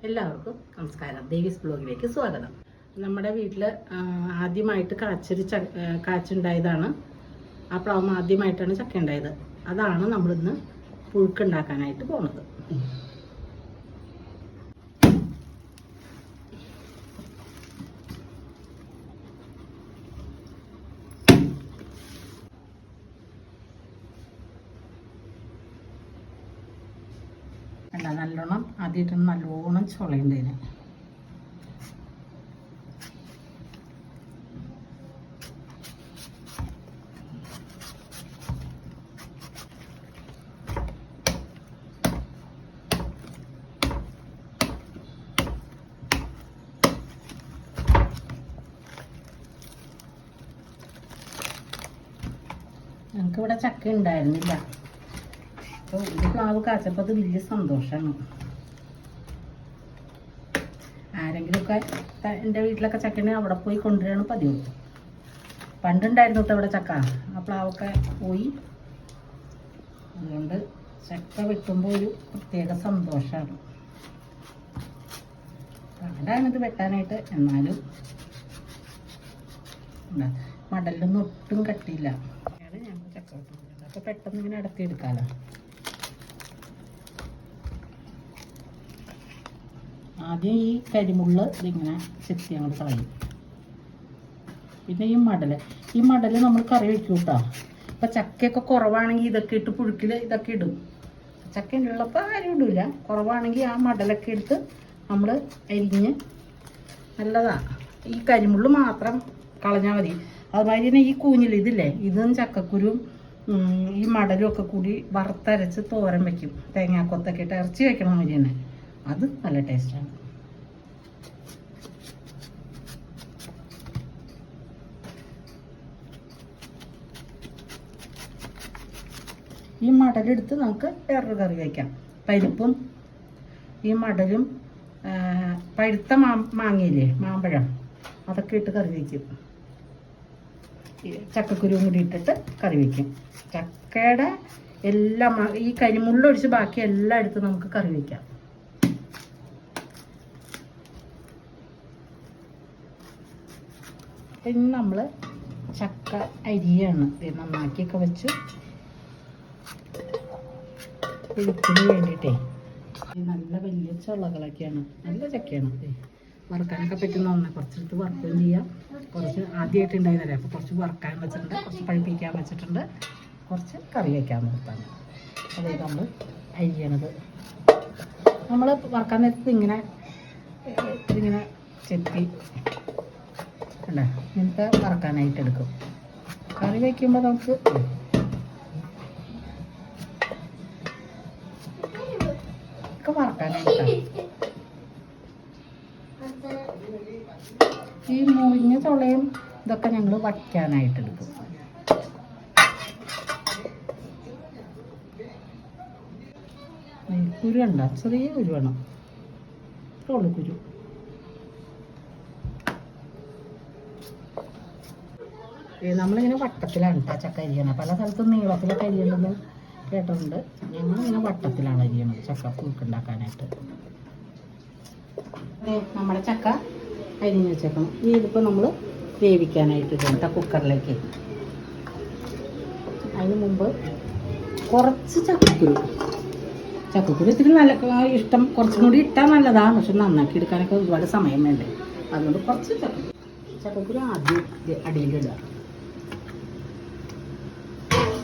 എല്ലാവർക്കും നമസ്കാരം. ദേവീസ് ബ്ലോഗിലേക്ക് സ്വാഗതം. നമ്മുടെ വീട്ടിൽ ആദ്യമായിട്ട് കാച്ചുണ്ടായതാണ്. ആ പ്ലാവ് ആദ്യമായിട്ടാണ് ചക്ക ഉണ്ടായത്. അതാണ് നമ്മളിന്ന് പുഴുക്കുണ്ടാക്കാനായിട്ട് പോണത്. അല്ല, നല്ലോണം ആദ്യമായിട്ട് നല്ലോണം ചുളയുണ്ടതിന്. ഞങ്ങൾക്കിവിടെ ചക്ക ഉണ്ടായിരുന്നില്ല. അപ്പോൾ ഇത് പ്ലാവ് കാച്ചപ്പോൾ അത് വലിയ സന്തോഷമാണ്. ആരെങ്കിലുമൊക്കെ എൻ്റെ വീട്ടിലൊക്കെ ചക്ക ഉണ്ടെങ്കിൽ അവിടെ പോയി കൊണ്ടുവരാണ് പതിവ്. പണ്ടുണ്ടായിരുന്നു കേട്ടോ ഇവിടെ ചക്ക. ആ പ്ലാവൊക്കെ പോയി. അതുകൊണ്ട് ചക്ക വെട്ടുമ്പോൾ ഒരു പ്രത്യേക സന്തോഷമാണ്. പാടാണിത് വെട്ടാനായിട്ട്. എന്നാലും മടലൊന്നും ഒട്ടും കട്ടിയില്ല. ഞങ്ങൾക്ക് ചക്ക വെട്ടുന്നത് അപ്പോൾ പെട്ടെന്ന് ഇങ്ങനെ അടത്തിയെടുക്കാമല്ലോ. ആദ്യം ഈ കരിമുള്ള ഇതിങ്ങനെ ചെത്തി അങ്ങോട്ട് കളയും. പിന്നെ ഈ മടൽ നമ്മൾ കറി വയ്ക്കും കേട്ടോ. ഇപ്പം ചക്കയൊക്കെ കുറവാണെങ്കിൽ ഇതൊക്കെ ഇട്ട് പുഴുക്കിൽ ഇതൊക്കെ ഇടും. ചക്ക ഉള്ളപ്പോൾ ആരും ഇടില്ല. കുറവാണെങ്കിൽ ആ മടലൊക്കെ എടുത്ത് നമ്മൾ അരിഞ്ഞ് നല്ലതാണ്. ഈ കരിമുള്ള് മാത്രം കളഞ്ഞാൽ മതി. അതുമാതിരി തന്നെ ഈ കൂഞ്ഞിൽ ഇതില്ലേ, ഇതും ചക്കക്കുരും ഈ മടലും ഒക്കെ കൂടി വറുത്തരച്ച് തോരൻ വയ്ക്കും. തേങ്ങാക്കൊത്തൊക്കെ ഇട്ട് ഇറച്ചി വയ്ക്കണ മാതിരി തന്നെ. അത് നല്ല ടേസ്റ്റാണ്. ഈ മടലെടുത്ത് നമുക്ക് വേറൊരു കറി വയ്ക്കാം. പരിപ്പും ഈ മടലും പഴുത്ത മാങ്ങയില്ലേ, മാമ്പഴം, അതൊക്കെ ഇട്ട് കറി വയ്ക്കും. ചക്കക്കുരുവും കൂടി ഇട്ടിട്ട് കറി വയ്ക്കും. ചക്കയുടെ എല്ലാം ഈ കരിമുള്ളൊഴിച്ച് ബാക്കി എല്ലാം എടുത്ത് നമുക്ക് കറി വയ്ക്കാം. ഇനി നമ്മൾ ചക്ക അരിയാണ് നന്നാക്കിയൊക്കെ വെച്ചു. പുഴുക്കിന് വേണ്ടിയിട്ടേ നല്ല വലിയ ചുളകളൊക്കെയാണ്. നല്ല ചക്കയാണ്. വറുക്കാനൊക്കെ പറ്റുന്ന ഒന്ന്. കുറച്ചെടുത്ത് വറുക്കുകയും ചെയ്യാം. കുറച്ച് ആദ്യമായിട്ട് ഉണ്ടായിരുന്നല്ലേ, അപ്പോൾ കുറച്ച് വറുക്കാൻ വെച്ചിട്ടുണ്ട്, കുറച്ച് പഴുപ്പിക്കാൻ വെച്ചിട്ടുണ്ട്, കുറച്ച് കറി വയ്ക്കാൻ നിർത്താൻ. അതായത് നമ്മൾ അരിയണത് നമ്മൾ വറുക്കാൻ നേരത്ത് ഇതിങ്ങനെ ചെത്തി അല്ലേ, ഇങ്ങനത്തെ വറുക്കാനായിട്ട് എടുക്കും. കറി വയ്ക്കുമ്പോൾ നമുക്ക് ഒക്കെ വറുക്കാനായിട്ടാണ്. ഈ മുറിഞ്ഞ തുളയും ഇതൊക്കെ ഞങ്ങൾ വയ്ക്കാനായിട്ട് എടുക്കും. കുരു ഉണ്ടോ? ചെറിയ കുരു വേണം. തോള് കുരു. നമ്മളിങ്ങനെ വട്ടത്തിലാണ് ചക്ക അരിയണം. പല സ്ഥലത്തും നീളത്തിലൊക്കെ അരിയണമെന്ന് കേട്ടിട്ടുണ്ട്. ഞങ്ങളിങ്ങനെ വട്ടത്തിലാണ് അരിയണത് ചക്ക പുഴുക്കുണ്ടാക്കാനായിട്ട്. നമ്മുടെ ചക്ക അരിഞ്ഞ് വെച്ചേക്കണം. ഇനി ഇതിപ്പോൾ നമ്മൾ വേവിക്കാനായിട്ട് ഇടും കുക്കറിലേക്ക്. അതിന് മുമ്പ് കുറച്ച് ചക്കക്കുരു ഇത്തിരി നല്ല ഇഷ്ടം, കുറച്ചും കൂടി ഇട്ടാൽ നല്ലതാണ്. പക്ഷെ നന്നാക്കി എടുക്കാനൊക്കെ ഒരുപാട് സമയം വേണ്ടേ. അതുകൊണ്ട് കുറച്ച് ചക്കക്കുരു ആദ്യം അടിയിലിടുക.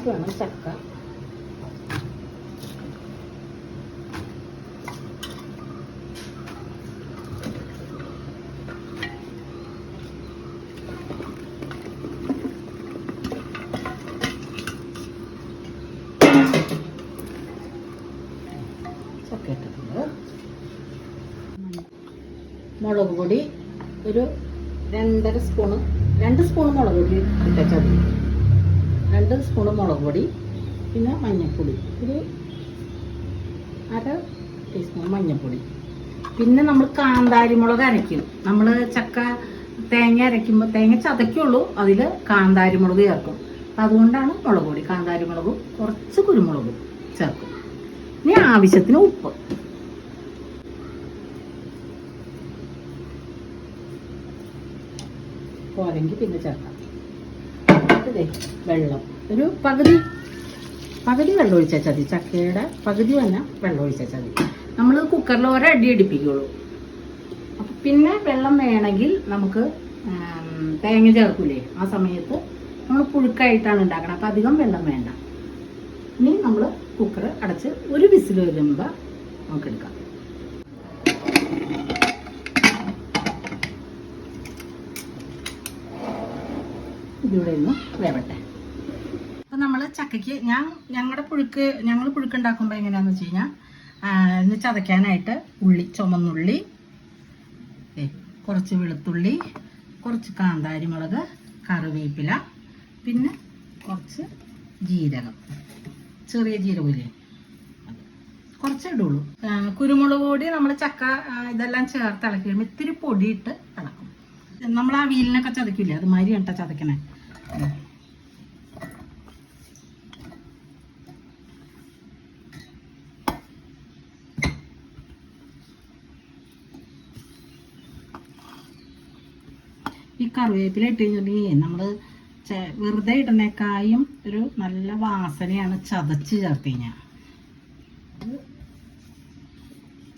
വേണം ചക്ക. മുളക് പൊടി ഒരു 2 സ്പൂണ് മുളക് പൊടി ഇട്ടാൽ മതി. 2 സ്പൂണ് മുളക് പൊടി, പിന്നെ മഞ്ഞൾപ്പൊടി ഒരു 1/2 ടീസ്പൂൺ മഞ്ഞൾപ്പൊടി. പിന്നെ നമ്മൾ കാന്താരി മുളക് അരയ്ക്കും. നമ്മൾ ചക്ക തേങ്ങ അരയ്ക്കുമ്പോൾ തേങ്ങ ചതയ്ക്കുള്ളൂ, അതിൽ കാന്താരി മുളക് ചേർക്കും. അതുകൊണ്ടാണ് മുളക് പൊടി. കാന്താരി മുളകും കുറച്ച് കുരുമുളകും ചേർക്കും. ഇനി ആവശ്യത്തിന് ഉപ്പ്. പോരെങ്കിൽ പിന്നെ ചേർക്കാം. ഇതേ വെള്ളം ഒരു പകുതി വെള്ളം ഒഴിച്ചാൽ മതി. ചക്കയുടെ പകുതി തന്നെ വെള്ളം ഒഴിച്ചാൽ മതി. നമ്മൾ കുക്കറിൽ ഒരടി അടിപ്പിക്കുള്ളൂ. അപ്പം പിന്നെ വെള്ളം വേണമെങ്കിൽ നമുക്ക് തേങ്ങ ചേർക്കൂലേ, ആ സമയത്ത് നമ്മൾ പുഴുക്കായിട്ടാണ് ഉണ്ടാക്കണം. അപ്പം അധികം വെള്ളം വേണ്ട. ഇനി നമ്മൾ കുക്കർ അടച്ച് ഒരു വിസിൽ വരുമ്പോൾ നമുക്ക് എടുക്കാം. ഇതിവിടെ നിന്ന് വേവട്ടെ. അപ്പം നമ്മൾ ചക്കയ്ക്ക് ഞങ്ങൾ പുഴുക്കുണ്ടാക്കുമ്പോൾ എങ്ങനെയാണെന്ന് വെച്ച് കഴിഞ്ഞാൽ ഇന്ന് ചതയ്ക്കാനായിട്ട് ഉള്ളി, ചുമന്നുള്ളി, കുറച്ച് വെളുത്തുള്ളി, കുറച്ച് കാന്താരി മുളക്, കറിവേപ്പില, പിന്നെ കുറച്ച് ജീരകം, ചെറിയ ജീരകമില്ലേ അത് കുറച്ച് ഇടുള്ളൂ. കുരുമുളക് പൊടി നമ്മൾ ചക്ക ഇതെല്ലാം ചേർത്ത് ഇളക്കി കഴിയുമ്പോൾ ഇത്തിരി പൊടിയിട്ട് ഇളക്കും. നമ്മൾ ആ വീലിനൊക്കെ ചതക്കില്ലേ, അതുമാതിരി കേട്ടോ ചതക്കണേ. ഈ കറിവേപ്പില ഇട്ട് കഴിഞ്ഞിട്ടുണ്ടെങ്കിൽ നമ്മൾ വെറുതെ ഇടുന്നേക്കായും ഒരു നല്ല വാസനയാണ് ചതച്ച് ചേർത്ത് കഴിഞ്ഞാൽ.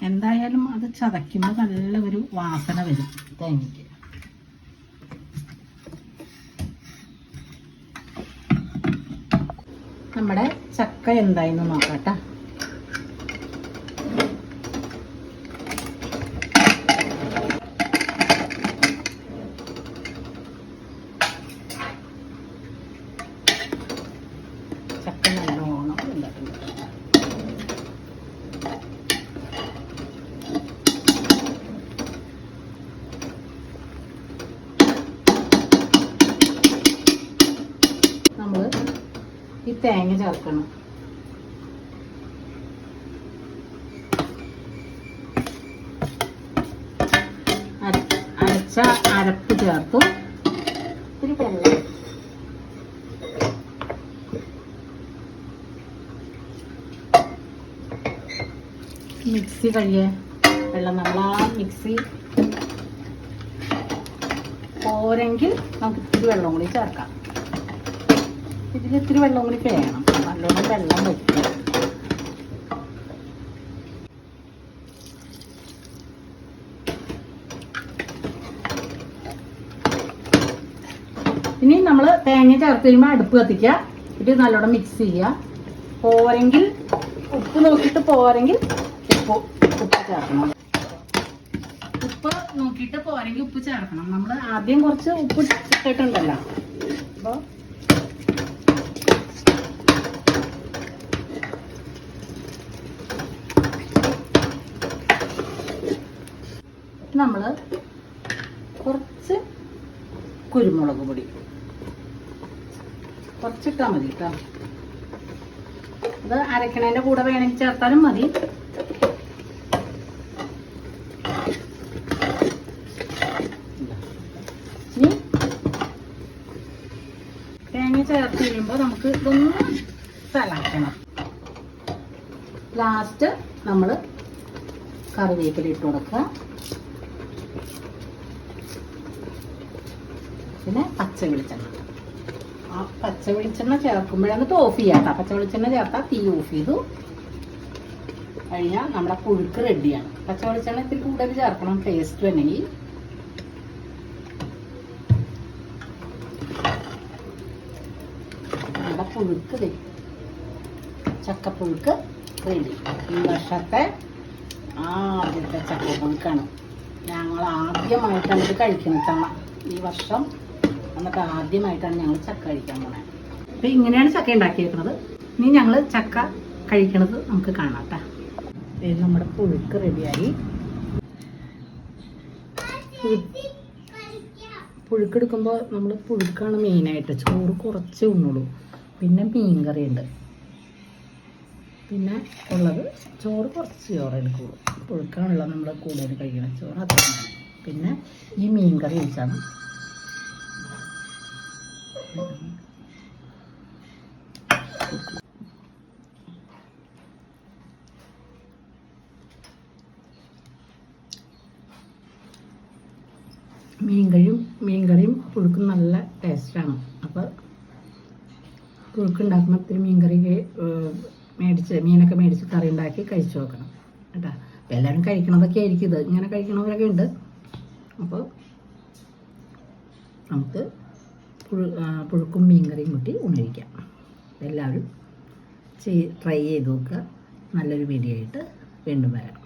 എന്തായാലും അത് ചതയ്ക്കുമ്പോൾ നല്ല ഒരു വാസന വരും തേങ്ങയ്ക്ക്. നമ്മുടെ ചക്ക എന്തായെന്ന് നോക്കട്ടെ. ചക്ക നല്ലോണം ഉണ്ടാക്കുന്നു. നമ്മൾ ഈ തേങ്ങ ചേർക്കണം. അരച്ച അരപ്പ് ചേർത്തു. ഇത്തിരി വെള്ളം, മിക്സി കഴിയ വെള്ളം, നമ്മൾ ആ മിക്സി പോരെങ്കിൽ നമുക്ക് ഇത്തിരി വെള്ളം കൂടി ചേർക്കാം. ഇതിൽ ഇത്തിരി വെള്ളം കൂടി വേണം, നല്ലോണം വെള്ളം വയ്ക്കുക. ഇനി നമ്മൾ തേങ്ങ ചേർത്ത് കഴിയുമ്പോൾ അടുപ്പ് കത്തിക്കുക. ഇത് നല്ലോണം മിക്സ് ചെയ്യുക. പോരെങ്കിൽ ഉപ്പ് നോക്കിയിട്ട് പോരെങ്കിൽ ഉപ്പ് ചേർക്കണം. ഉപ്പ് നോക്കിയിട്ട് പോരെങ്കിൽ ഉപ്പ് ചേർക്കണം. നമ്മൾ ആദ്യം കുറച്ച് ഉപ്പ് ഇട്ടിട്ടുണ്ടല്ലോ. അപ്പോൾ നമ്മൾ കുറച്ച് കുരുമുളക് പൊടി കുറച്ചിട്ടാൽ മതി കേട്ടോ. അത് അരക്കണേൻ്റെ കൂടെ വേണമെങ്കിൽ ചേർത്താലും മതി. ഇനി തേങ്ങ ചേർത്ത് കഴിയുമ്പോൾ നമുക്ക് ഇതൊന്ന് തിളക്കണം. ലാസ്റ്റ് നമ്മൾ കറിവേപ്പില ഇട്ട് കൊടുക്കുക. പിന്നെ പച്ച വെളിച്ചെണ്ണ. ആ പച്ച വെളിച്ചെണ്ണ ചേർക്കുമ്പോഴാണ് ഓഫ് ചെയ്യാത്ത. പച്ച വെളിച്ചെണ്ണ ചേർത്താൽ തീ ഓഫ് ചെയ്തു കഴിഞ്ഞാൽ നമ്മുടെ പുഴുക്ക് റെഡിയാണ്. പച്ച വെളിച്ചെണ്ണ ഇത്തിരി കൂടുതൽ ചേർക്കണം, ടേസ്റ്റ് വേണമെങ്കിൽ. നമ്മുടെ പുഴുക്ക് ചക്കപ്പുഴുക്ക് റെഡി. ഈ വർഷത്തെ ആദ്യത്തെ ചക്കപ്പുഴുക്കാണ്. ഞങ്ങൾ ആദ്യമായിട്ടാണ് ഇത് കഴിക്കുന്നത് ഈ വർഷം. എന്നിട്ട് ആദ്യമായിട്ടാണ് ഞങ്ങൾ ചക്ക കഴിക്കാൻ പോണത്. അപ്പം ഇങ്ങനെയാണ് ചക്ക ഉണ്ടാക്കിയേക്കുന്നത്. ഇനി ഞങ്ങൾ ചക്ക കഴിക്കണത് നമുക്ക് കാണാം കേട്ടോ. നമ്മുടെ പുഴുക്ക് റെഡിയായി. പുഴുക്കെടുക്കുമ്പോൾ നമ്മൾ പുഴുക്കാണ് മെയിനായിട്ട്. ചോറ് കുറച്ചേ ഉണ്ണുള്ളൂ. പിന്നെ മീൻ കറിയുണ്ട്. പിന്നെ ഉള്ളത് ചോറ് കുറച്ച് ചോറ് എടുക്കുള്ളൂ. പുഴുക്കാണുള്ളത് നമ്മൾ കൂടുതൽ കഴിക്കണം. ചോറ് അത്ര. പിന്നെ ഈ മീൻ കറി വെച്ചാണ്. മീൻകറിയും പുഴുക്കും നല്ല ടേസ്റ്റാണ്. അപ്പോൾ പുഴുക്കുണ്ടാക്കുമ്പോൾ ഇത്തിരി മീനൊക്കെ മേടിച്ച് കറി ഉണ്ടാക്കി കഴിച്ചു നോക്കണം കേട്ടോ. അപ്പോൾ എല്ലാവരും കഴിക്കണതൊക്കെ ആയിരിക്കും ഇത്, ഇങ്ങനെ കഴിക്കണവരൊക്കെ ഉണ്ട്. അപ്പോൾ നമുക്ക് പുഴുക്കും മീൻകറിയും കൂട്ടി ഉണരിക്കാം. എല്ലാവരും ട്രൈ ചെയ്ത് നോക്കുക. നല്ലൊരു വീഡിയോ ആയിട്ട് വീണ്ടും വരാം.